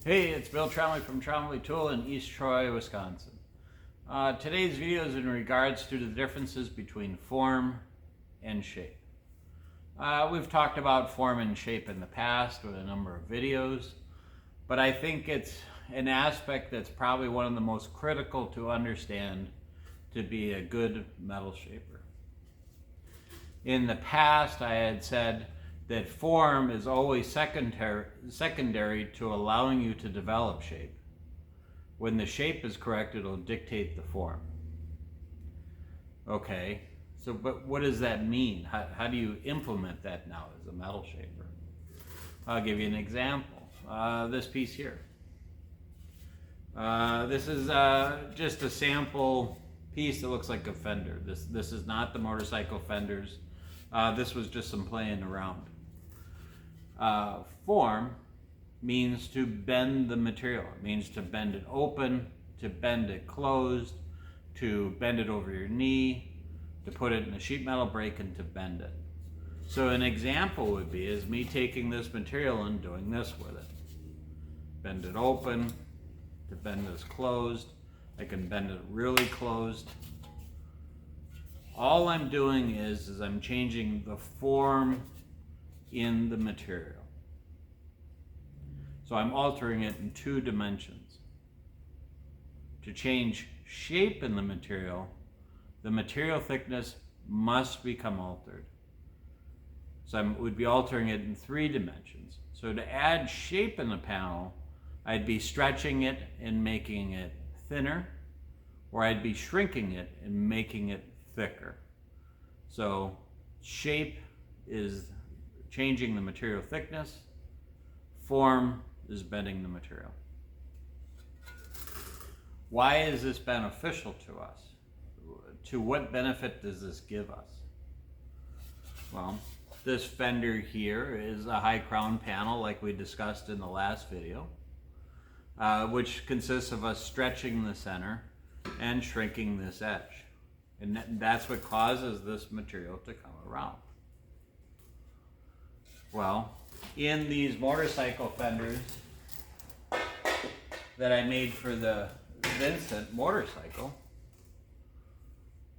Hey, it's Bill Tromley from Tromley Tool in East Troy, Wisconsin. Today's video is in regards to the differences between form and shape. We've talked about form and shape in the past with a number of videos, but I think it's an aspect that's probably one of the most critical to understand to be a good metal shaper. In the past, I had said that form is always secondary to allowing you to develop shape. When the shape is correct, it'll dictate the form. Okay, so but what does that mean? How do you implement that now as a metal shaper? I'll give you an example. This piece here. This is just a sample piece that looks like a fender. This is not the motorcycle fenders. This was just some playing around. Form means to bend the material. It means to bend it open, to bend it closed, to bend it over your knee, to put it in a sheet metal brake, and to bend it. So an example would be is me taking this material and doing this with it. Bend it open, to bend this closed. I can bend it really closed. All I'm doing is I'm changing the form in the material. So I'm altering it in 2 dimensions. To change shape in the material thickness must become altered. So I would be altering it in 3 dimensions. So to add shape in the panel, I'd be stretching it and making it thinner, or I'd be shrinking it and making it thicker. So shape is changing the material thickness, form is bending the material. Why is this beneficial to us? To what benefit does this give us? Well, this fender here is a high crown panel like we discussed in the last video, which consists of us stretching the center and shrinking this edge. And that's what causes this material to come around. Well, in these motorcycle fenders that I made for the Vincent motorcycle,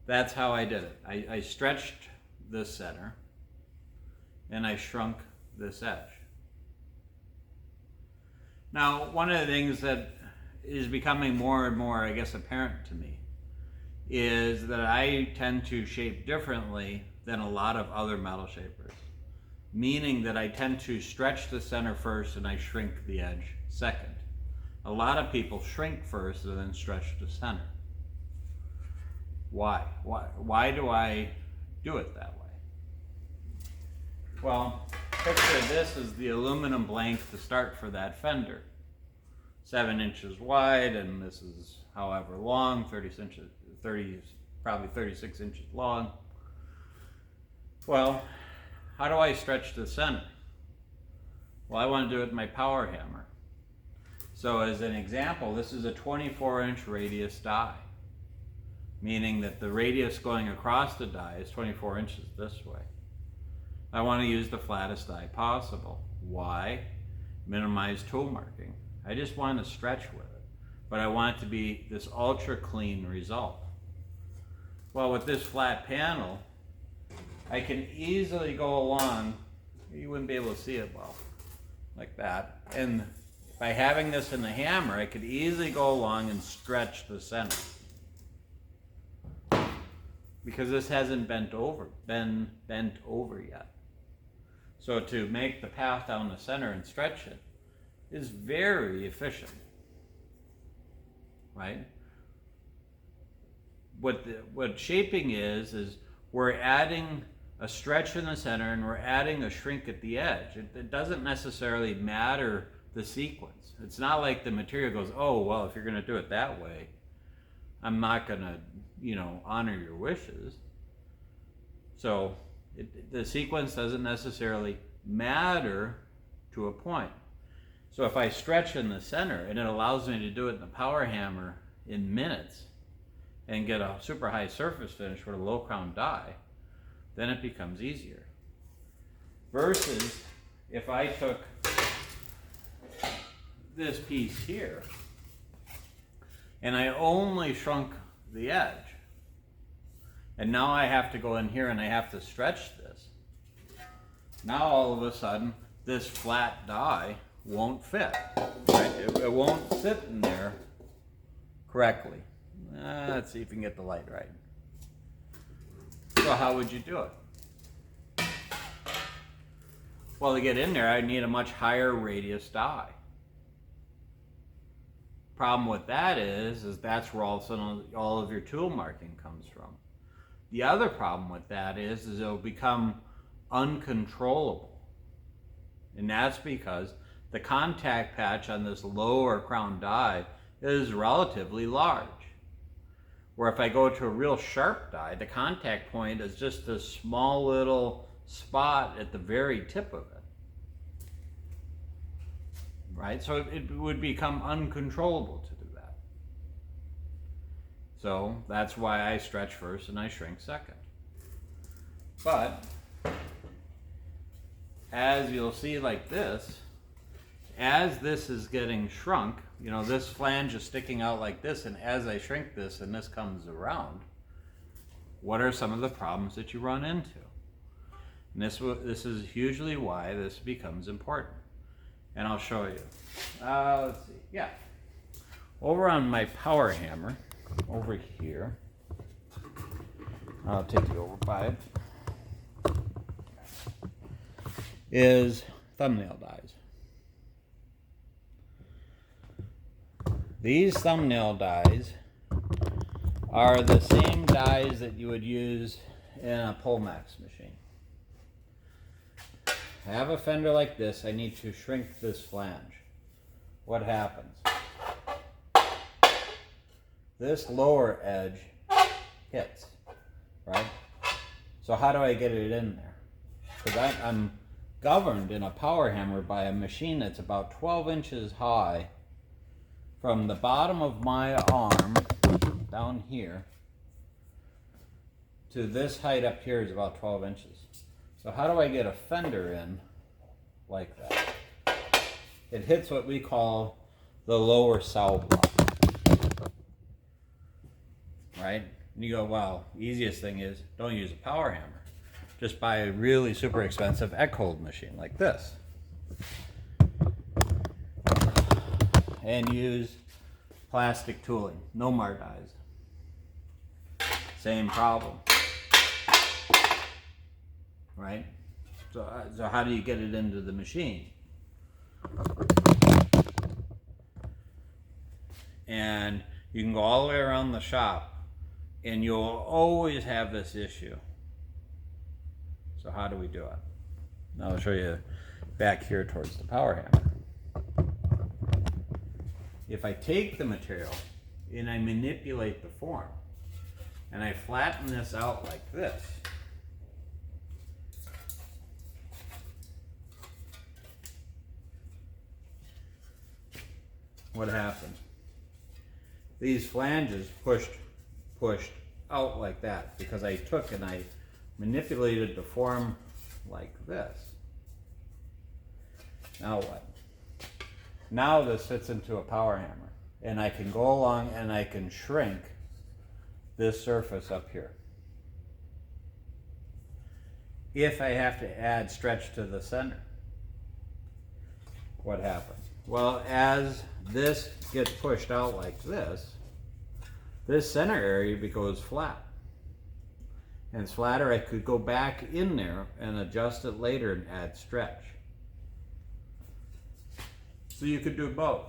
that's how I did it. I stretched this center and I shrunk this edge. Now, one of the things that is becoming more and more, I guess, apparent to me is that I tend to shape differently than a lot of other metal shapers. Meaning that I tend to stretch the center first and I shrink the edge second. A lot of people shrink first and then stretch the center. Why? Why do I do it that way? Well, picture this as the aluminum blank to start for that fender. 7 inches wide, and this is however long, probably 36 inches long. Well, how do I stretch the center? Well, I want to do it with my power hammer. So as an example, this is a 24-inch radius die, meaning that the radius going across the die is 24 inches this way. I want to use the flattest die possible. Why? Minimize tool marking. I just want to stretch with it, but I want it to be this ultra clean result. Well, with this flat panel, I can easily go along, you wouldn't be able to see it well, like that. And by having this in the hammer, I could easily go along and stretch the center. Because this hasn't been bent over yet. So to make the path down the center and stretch it is very efficient, right? What shaping is we're adding a stretch in the center and we're adding a shrink at the edge. It doesn't necessarily matter the sequence. It's not like the material goes, oh, well, if you're going to do it that way, I'm not going to, honor your wishes. So the sequence doesn't necessarily matter to a point. So if I stretch in the center and it allows me to do it in the power hammer in minutes and get a super high surface finish with a low crown die, then it becomes easier. Versus if I took this piece here, and I only shrunk the edge, and now I have to go in here and I have to stretch this. Now all of a sudden, this flat die won't fit, right? It won't sit in there correctly. Let's see if we can get the light right. So how would you do it? Well, to get in there, I need a much higher radius die. Problem with that is that's where all of a sudden all of your tool marking comes from. The other problem with that is it'll become uncontrollable. And that's because the contact patch on this lower crown die is relatively large. Where if I go to a real sharp die, the contact point is just a small little spot at the very tip of it. Right? So it would become uncontrollable to do that. So that's why I stretch first and I shrink second. But as you'll see like this, as this is getting shrunk, you know, this flange is sticking out like this, and as I shrink this and this comes around, what are some of the problems that you run into? And this is usually why this becomes important. And I'll show you. Let's see. Yeah. Over on my power hammer, over here, I'll take you over by it, is thumbnail dies. These thumbnail dies are the same dies that you would use in a Polmax machine. I have a fender like this. I need to shrink this flange. What happens? This lower edge hits, right? So how do I get it in there? Because I'm governed in a power hammer by a machine that's about 12 inches high from the bottom of my arm down here to this height up here is about 12 inches. So how do I get a fender in like that? It hits what we call the lower sow block, right? And you go, well, easiest thing is don't use a power hammer. Just buy a really super expensive egg-hold machine like this. And use plastic tooling, no mar dies. Same problem, right? So how do you get it into the machine? And you can go all the way around the shop and you'll always have this issue. So how do we do it? Now I'll show you back here towards the power hammer. If I take the material and I manipulate the form and I flatten this out like this, what happens? These flanges pushed out like that because I took and I manipulated the form like this. Now what? Now this fits into a power hammer and I can go along and I can shrink this surface up here. If I have to add stretch to the center, what happens? Well, as this gets pushed out like this center area goes flat. And it's flatter, I could go back in there and adjust it later and add stretch. So you could do both.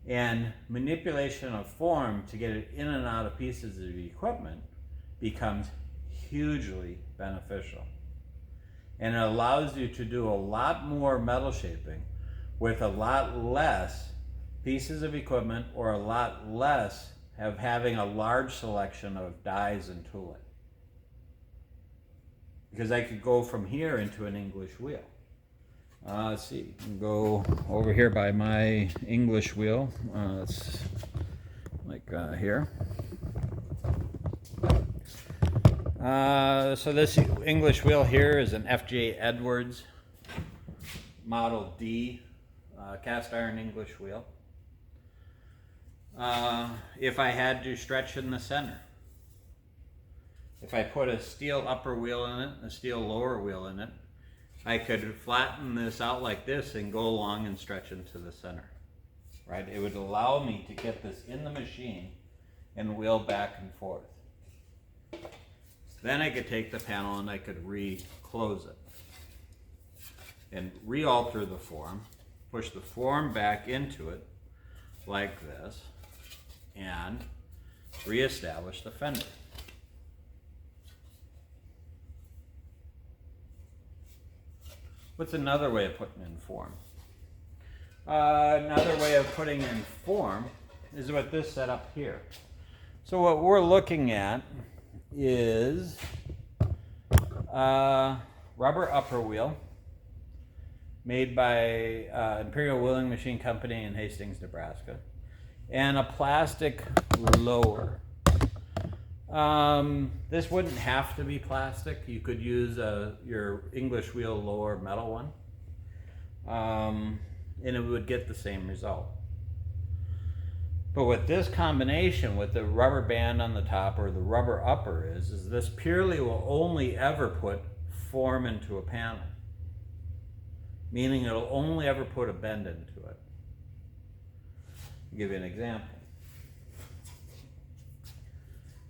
And manipulation of form to get it in and out of pieces of equipment becomes hugely beneficial. And it allows you to do a lot more metal shaping with a lot less pieces of equipment or a lot less of having a large selection of dies and tooling. Because I could go from here into an English wheel. Let's see, go over here by my English wheel. It's like here. So this English wheel here is an F.J. Edwards Model D cast iron English wheel. If I had to stretch in the center, if I put a steel upper wheel in it, a steel lower wheel in it, I could flatten this out like this and go along and stretch into the center, right? It would allow me to get this in the machine and wheel back and forth. Then I could take the panel and I could re-close it and re-alter the form, push the form back into it like this, and re-establish the fender. What's another way of putting in form? Another way of putting in form is with this setup here. So what we're looking at is a rubber upper wheel made by Imperial Wheeling Machine Company in Hastings, Nebraska, and a plastic lower. This wouldn't have to be plastic. You could use your English wheel lower metal one, and it would get the same result. But with this combination, with the rubber band on the top or the rubber upper is this purely will only ever put form into a panel, meaning it'll only ever put a bend into it. I'll give you an example.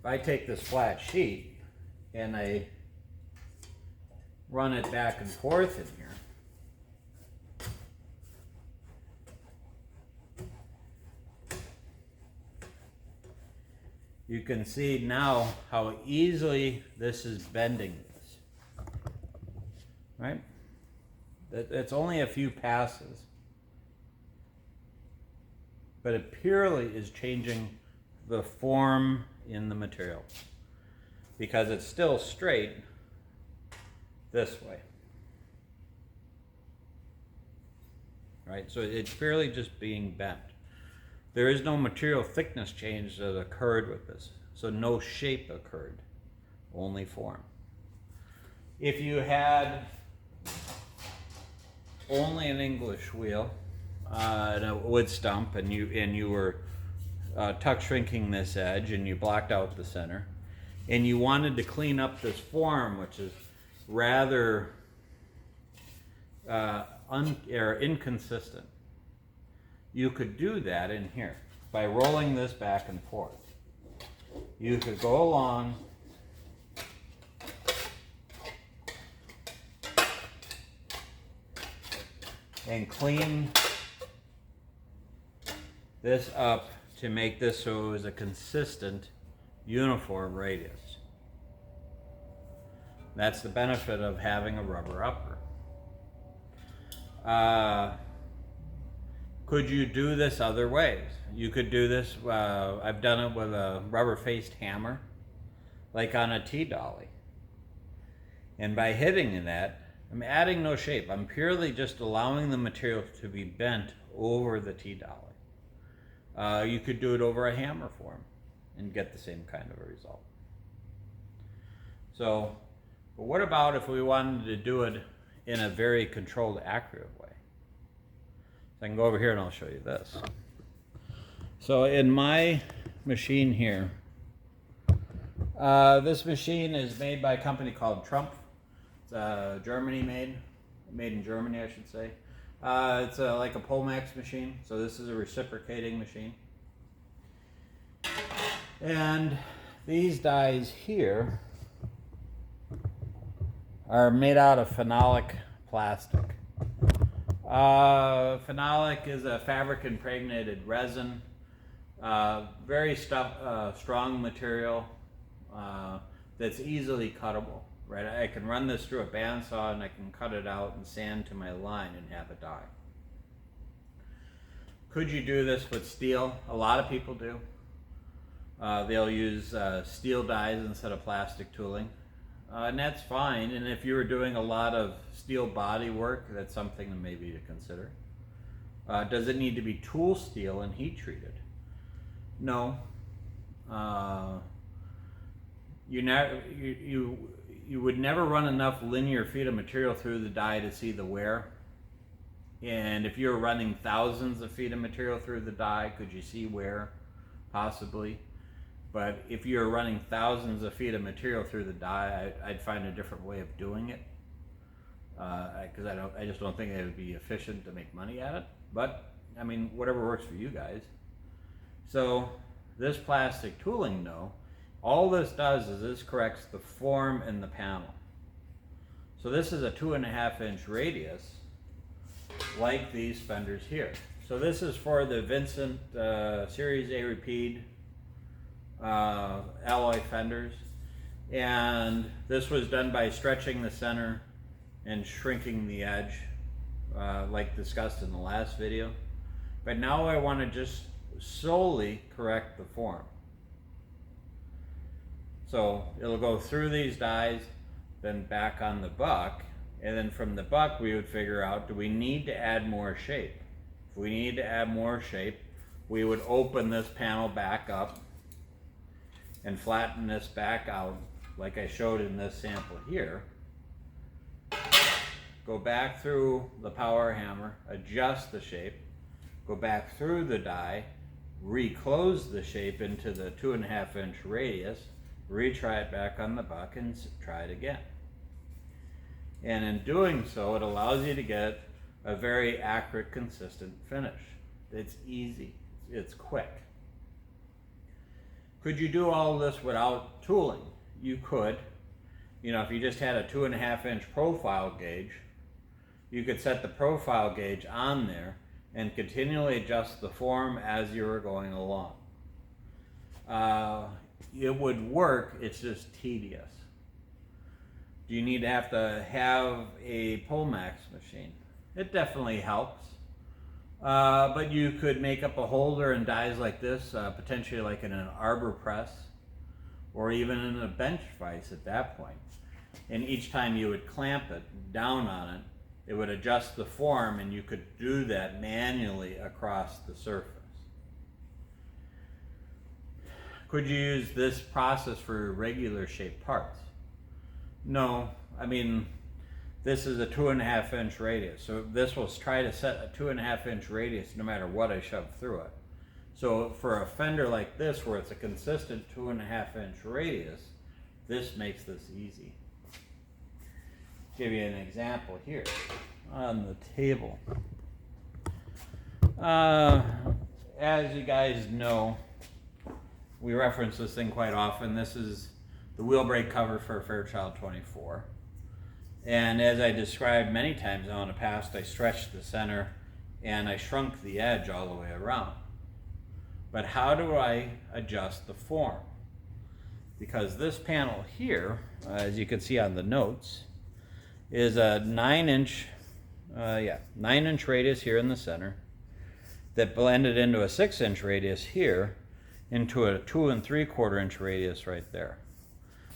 If I take this flat sheet and I run it back and forth in here, you can see now how easily this is bending this, right? It's only a few passes, but it purely is changing the form in the material because it's still straight this way, right? So it's purely just being bent. There is no material thickness change that occurred with this, so no shape occurred, only form. If you had only an English wheel and a wood stump, and you were tuck shrinking this edge, and you blocked out the center, and you wanted to clean up this form, which is rather inconsistent, you could do that in here by rolling this back and forth. You could go along and clean this up to make this so it was a consistent, uniform radius. That's the benefit of having a rubber upper. Could you do this other ways? You could do this, I've done it with a rubber-faced hammer, like on a T-dolly. And by hitting that, I'm adding no shape. I'm purely just allowing the material to be bent over the T-dolly. You could do it over a hammer form and get the same kind of a result. So, but what about if we wanted to do it in a very controlled, accurate way? So I can go over here and I'll show you this. So in my machine here, this machine is made by a company called Trump. It's made in Germany, I should say. It's like a Pomax machine, so this is a reciprocating machine. And these dies here are made out of phenolic plastic. Phenolic is a fabric impregnated resin, very strong material that's easily cuttable. Right, I can run this through a bandsaw and I can cut it out and sand to my line and have it die. Could you do this with steel? A lot of people do. They'll use steel dies instead of plastic tooling. And that's fine. And if you were doing a lot of steel body work, that's something maybe to consider. Does it need to be tool steel and heat treated? No. You would never run enough linear feet of material through the die to see the wear And if you're running thousands of feet of material through the die, could you see where? Possibly. But if you're running thousands of feet of material through the die, I'd find a different way of doing it. Because I just don't think it would be efficient to make money at it. But I mean, whatever works for you guys. So this plastic tooling, though, all this does is this corrects the form in the panel. So this is a 2.5 inch radius, like these fenders here. So this is for the Vincent Series A Repeat alloy fenders, and this was done by stretching the center and shrinking the edge, like discussed in the last video. But now I want to just solely correct the form. So it'll go through these dies, then back on the buck, and then from the buck we would figure out, do we need to add more shape? If we need to add more shape, we would open this panel back up and flatten this back out like I showed in this sample here. Go back through the power hammer, adjust the shape, go back through the die, reclose the shape into the 2.5 inch radius, retry it back on the buck and try it again. And in doing so, it allows you to get a very accurate, consistent finish. It's easy, it's quick. Could you do all this without tooling? You could. You know, if you just had a 2.5 inch profile gauge, you could set the profile gauge on there and continually adjust the form as you were going along. It would work, it's just tedious. Do you need to have a Pullmax machine? It definitely helps. But you could make up a holder in dies like this, potentially like in an arbor press, or even in a bench vise at that point. And each time you would clamp it down on it, it would adjust the form, and you could do that manually across the surface. Could you use this process for regular shaped parts? No, I mean, this is a 2.5 inch radius. So this will try to set a 2.5 inch radius no matter what I shove through it. So for a fender like this, where it's a consistent 2.5 inch radius, this makes this easy. Give you an example here on the table. As you guys know, we reference this thing quite often. This is the wheel brake cover for a Fairchild 24. And as I described many times now in the past, I stretched the center and I shrunk the edge all the way around. But how do I adjust the form? Because this panel here, as you can see on the notes, is a 9 inch radius here in the center that blended into a 6 inch radius here into a 2 3/4 inch radius right there.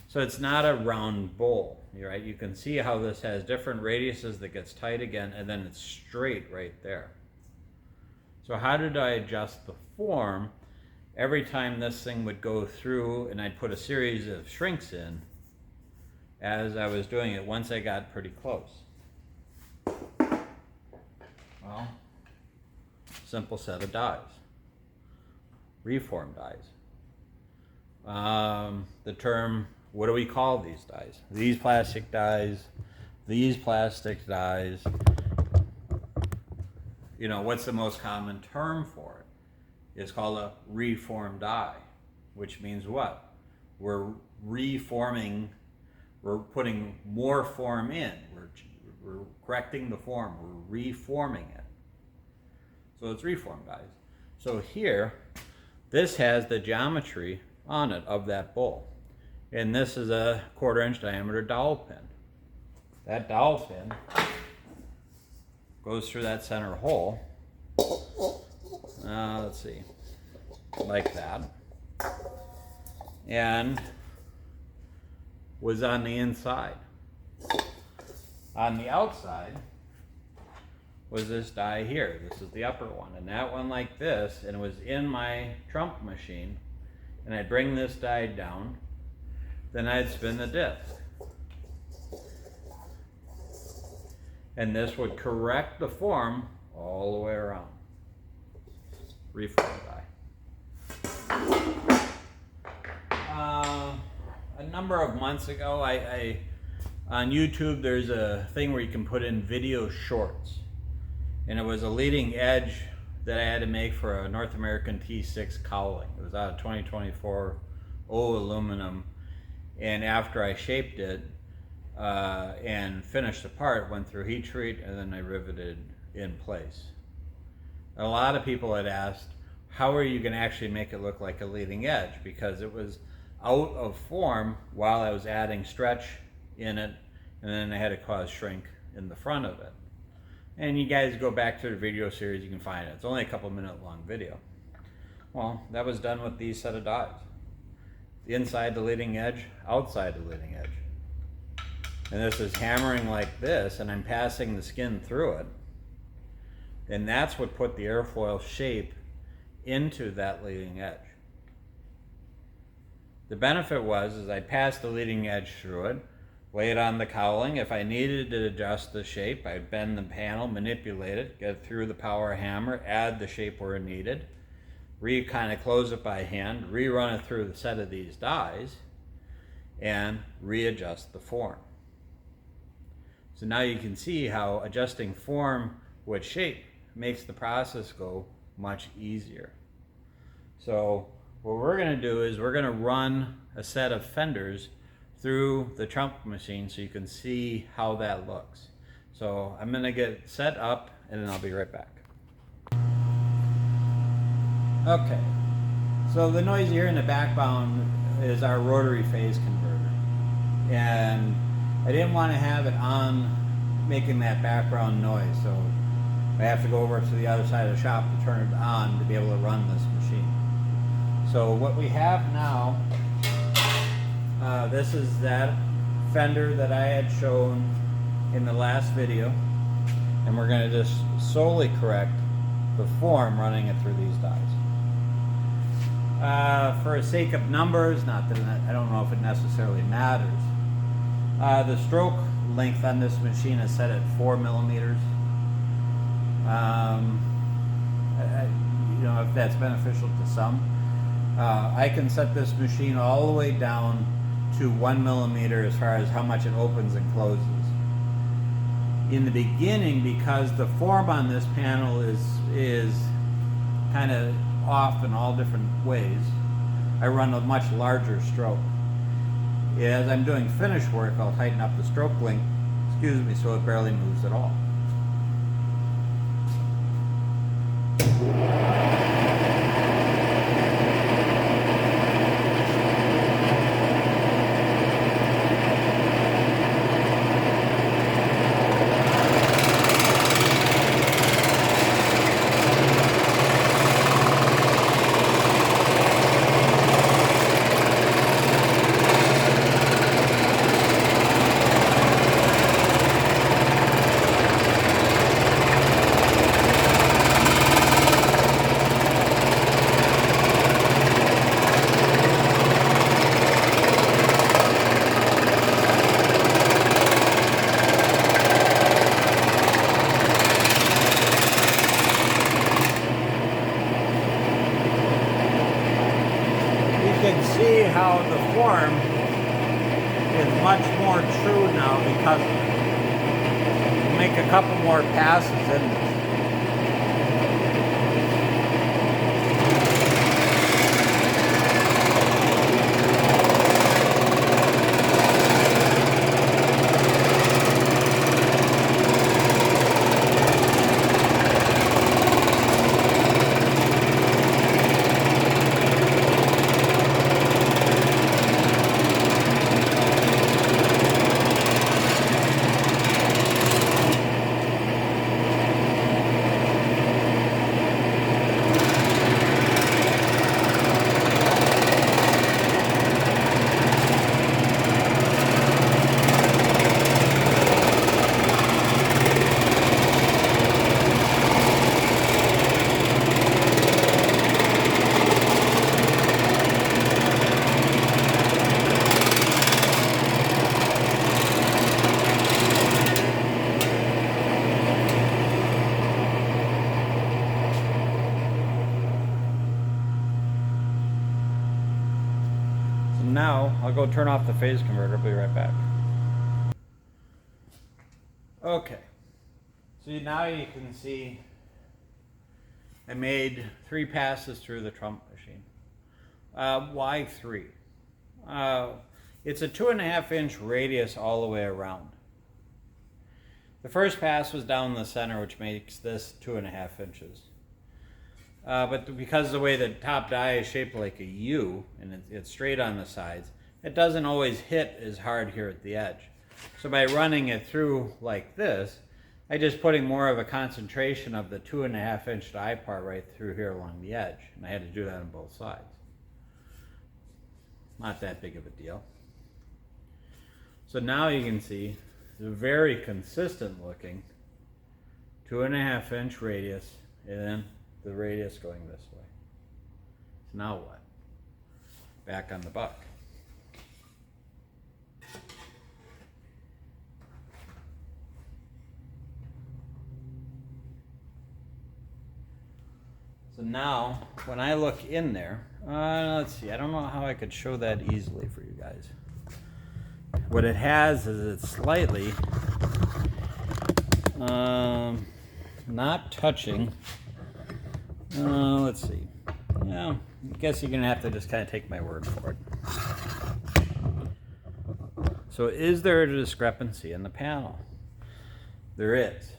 So it's not a round bowl, right? You can see how this has different radiuses that gets tight again, and then it's straight right there. So how did I adjust the form? Every time this thing would go through, and I'd put a series of shrinks in as I was doing it once I got pretty close. Well, simple set of dies. Reform dies. The term, what do we call these dies? These plastic dies, these plastic dies. You know, what's the most common term for it? It's called a reform die, which means what? We're reforming, we're putting more form in. We're correcting the form, we're reforming it. So it's reform dies. So here, this has the geometry on it of that bowl. And this is a 1/4 inch diameter dowel pin. That dowel pin goes through that center hole. Let's see, like that. And was on the inside. On the outside was this die here. This is the upper one, and that one like this, and it was in my trump machine. And I'd bring this die down, then I'd spin the disc. And this would correct the form all the way around. Reform die. A number of months ago, on YouTube, there's a thing where you can put in video shorts. And it was a leading edge that I had to make for a North American T6 cowling. It was out of 2024 O aluminum. And after I shaped it and finished the part, went through heat treat, and then I riveted in place. A lot of people had asked, how are you going to actually make it look like a leading edge? Because it was out of form while I was adding stretch in it, and then I had to cause shrink in the front of it. And you guys go back to the video series, you can find it. It's only a couple minute long video. Well, that was done with these set of dies. Inside the leading edge, outside the leading edge. And this is hammering like this, and I'm passing the skin through it. And that's what put the airfoil shape into that leading edge. The benefit was I passed the leading edge through it, lay it on the cowling. If I needed to adjust the shape, I'd bend the panel, manipulate it, get it through the power hammer, add the shape where needed, kind of close it by hand, rerun it through the set of these dies, and readjust the form. So now you can see how adjusting form with shape makes the process go much easier. So what we're going to do is we're going to run a set of fenders through the trunk machine so you can see how that looks. So I'm going to get set up and then I'll be right back. Okay, so the noise you hear in the background is our rotary phase converter. And I didn't want to have it on making that background noise, so I have to go over to the other side of the shop to turn it on to be able to run this machine. So what we have now, this is that fender that I had shown in the last video, and we're going to just solely correct the form running it through these dies. For the sake of numbers, not that I don't know if it necessarily matters, the stroke length on this machine is set at 4 millimeters. You know, if that's beneficial to some. I can set this machine all the way down to 1 millimeter as far as how much it opens and closes. In the beginning, because the form on this panel is kind of off in all different ways, I run a much larger stroke. As I'm doing finish work, I'll tighten up the stroke length, so it barely moves at all. See how the form is much more true now because of it. We'll make a couple more passes in this. now I'll go turn off the phase converter. I'll be right back. Okay, so now you can see I made 3 passes through the trump machine. Why 3? It's a 2.5 inch radius all the way around. The first pass was down the center, which makes this 2.5 inches. But because of the way the top die is shaped like a U, and it's straight on the sides, it doesn't always hit as hard here at the edge. So by running it through like this, I'm just putting more of a concentration of the 2.5 inch die part right through here along the edge. And I had to do that on both sides. Not that big of a deal. So now you can see it's a very consistent looking 2.5 inch radius, and then the radius going this way. So now what? Back on the buck. So now, when I look in there, let's see, I don't know how I could show that easily for you guys. What it has is it's slightly not touching. Let's see. Yeah, I guess you're going to have to just kind of take my word for it. So is there a discrepancy in the panel? There is.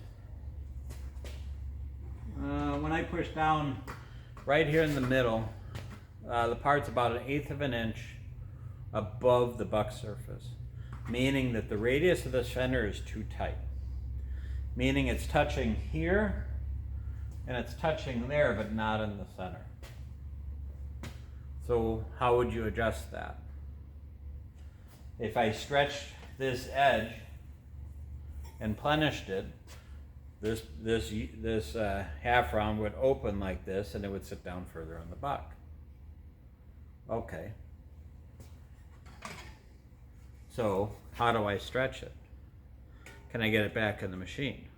When I push down right here in the middle, the part's about 1/8 of an inch above the buck surface, meaning that the radius of this fender is too tight. Meaning it's touching here and it's touching there, but not in the center. So how would you adjust that? If I stretched this edge and plenished it, this half round would open like this, and it would sit down further on the buck. Okay. So how do I stretch it? Can I get it back in the machine?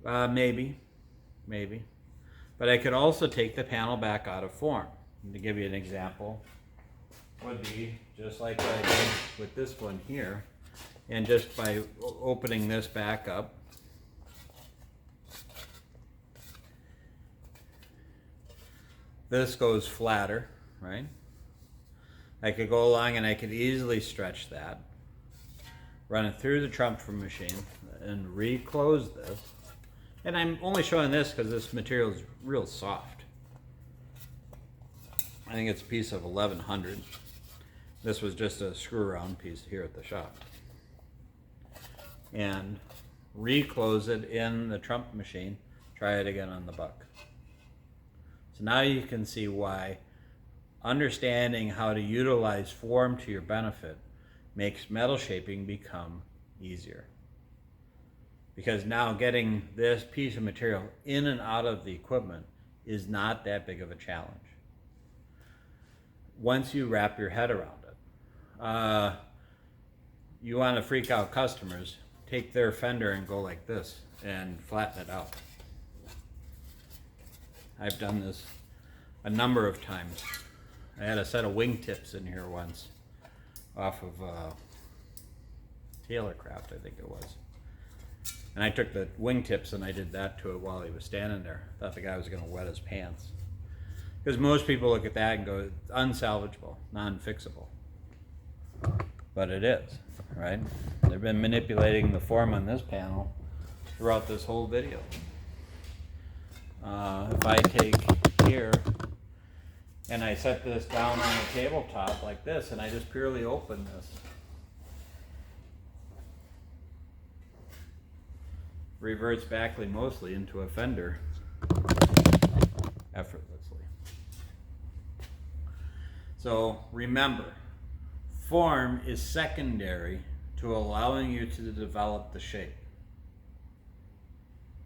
Maybe. But I could also take the panel back out of form. And to give you an example, would be just like what I did with this one here, and just by opening this back up, this goes flatter, right? I could go along and I could easily stretch that, run it through the trump machine, and reclose this. And I'm only showing this because this material is real soft. I think it's a piece of 1100. This was just a screw around piece here at the shop. And reclose it in the trump machine, try it again on the buck. So now you can see why understanding how to utilize form to your benefit makes metal shaping become easier. Because now getting this piece of material in and out of the equipment is not that big of a challenge once you wrap your head around it. You want to freak out customers, take their fender and go like this and flatten it out. I've done this a number of times. I had a set of wingtips in here once off of Taylorcraft, I think it was. And I took the wingtips and I did that to it while he was standing there. I thought the guy was going to wet his pants. Because most people look at that and go, it's unsalvageable, non-fixable. But it is, right? They've been manipulating the form on this panel throughout this whole video. If I take here and I set this down on the tabletop like this and I just purely open this, reverts back mostly into a fender effortlessly. So remember, form is secondary to allowing you to develop the shape.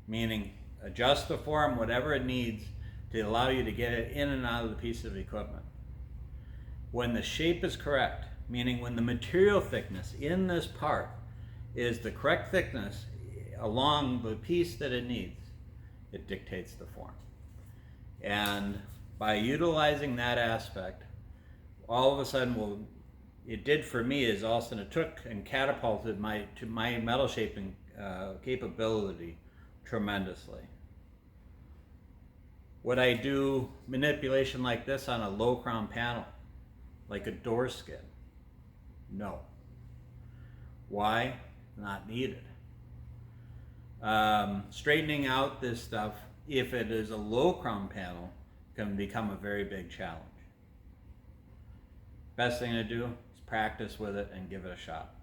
Meaning, adjust the form, whatever it needs, to allow you to get it in and out of the piece of equipment. When the shape is correct, meaning when the material thickness in this part is the correct thickness along the piece that it needs, it dictates the form. And by utilizing that aspect, all of a sudden, it did for me is all of a sudden it took and catapulted my metal shaping capability tremendously. Would I do manipulation like this on a low crown panel, like a door skin? No. Why? Not needed. Straightening out this stuff, if it is a low crown panel, can become a very big challenge. Best thing to do is practice with it and give it a shot.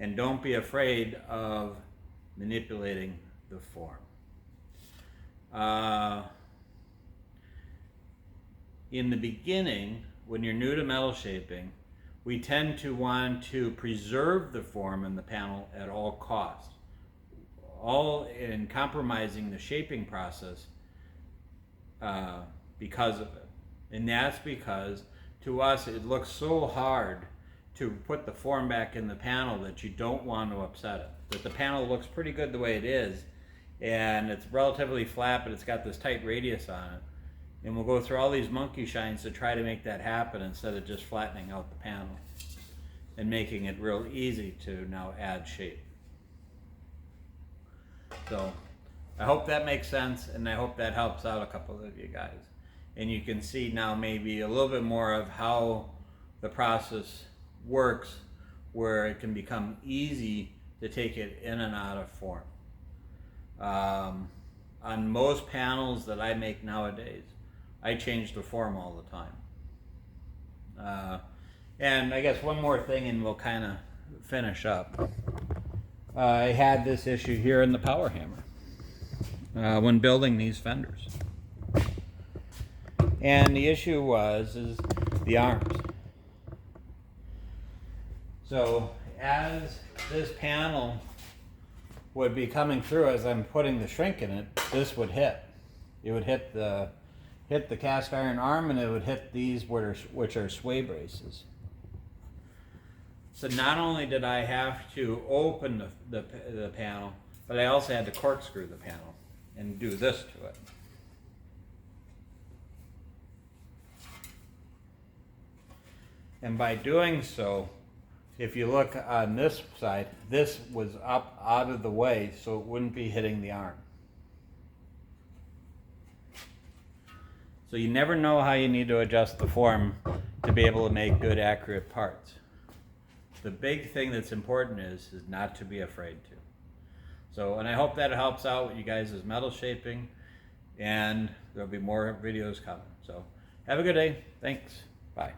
And don't be afraid of manipulating the form. In the beginning, when you're new to metal shaping, we tend to want to preserve the form in the panel at all costs, all in compromising the shaping process because of it. And that's because to us it looks so hard to put the form back in the panel that you don't want to upset it. That the panel looks pretty good the way it is, and it's relatively flat, but it's got this tight radius on it. And we'll go through all these monkey shines to try to make that happen instead of just flattening out the panel and making it real easy to now add shape. So I hope that makes sense, and I hope that helps out a couple of you guys. And you can see now maybe a little bit more of how the process works, where it can become easy to take it in and out of form. On most panels that I make nowadays, I change the form all the time. And I guess one more thing and we'll kind of finish up. I had this issue here in the power hammer when building these fenders. And the issue is the arms. So as this panel would be coming through as I'm putting the shrink in it, this would hit. It would hit the cast iron arm, and it would hit these which are sway braces. So not only did I have to open the panel, but I also had to corkscrew the panel and do this to it. And by doing so, if you look on this side, this was up out of the way so it wouldn't be hitting the arm. So you never know how you need to adjust the form to be able to make good, accurate parts. The big thing that's important is not to be afraid to. So, and I hope that helps out with you guys' metal shaping, and there'll be more videos coming. So have a good day. Thanks. Bye.